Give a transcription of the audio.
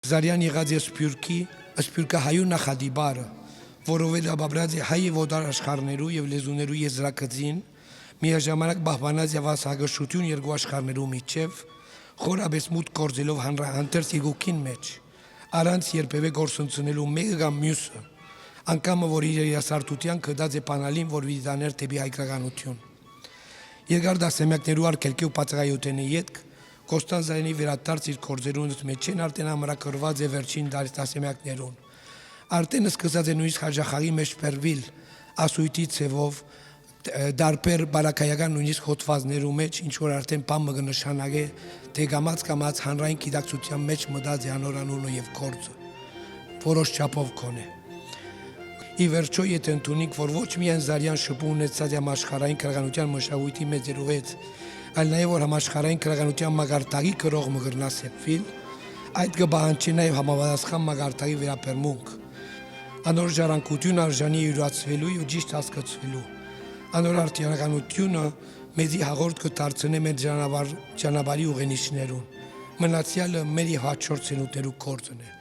Զարյան եղած է սպյուրքը հայու նախադիբարը, որովհետև ապրած է հայ եւ օտար աշխարհներու եւ լեզուներու եզրակցին, միաժամանակ պահպանած եւ հասարակություն երկու աշխարհներու միջև, խորաբես մուտք գործելով հանրահանտերց եկուքին մեջ, առանց երբևէ գործունեելու մեկը կամ մյուսը, անգամ որ իր երասարտության կդած է բանալին, որ վիդաներ դեպի հայկականություն։ Երկար դասամյակներու արգելքի ու բացակայութենի ետք Կոստանդինի վերադարձ իր գործերունից մեջ են արդեն ամրագրված է վերջին դասամյակներուն։ Արդեն սկսած է նույնիսկ հաջախաղի մեջ պերվիլ ասույթի ցևով դարբեր բարակայական նույնիսկ հոդվածներու մեջ ինչ որ արդեն բամը կնշանակե թե կամած հանրային գիտակցության մեջ մտած է անորանունը եւ գործը որոշ չափով կոնե։ Ի վերջո եթե ընդունենք, որ ոչ միայն Զարյան շփում ունեցած է համաշխարհային քրագանության մշակույթի մեծերուհետ, այլ նաև որ համաշխարհային քրագանության մագարտակի գրող մգրնասեպվիլ, այդ կբահանջի նաև համապատասխան մագարտակի վերաբերմունք։ Անոր ժառանգությունը արժանի յուրացվելու եւ ճիշտ հասկացվելու։ Անոր արտիականությունը մեզի հաղորդ կդարձնե մեր ճանապարհի ուղենիշներուն։ Մնացյալը մեր հաջորդ ցենուտերու գործն է։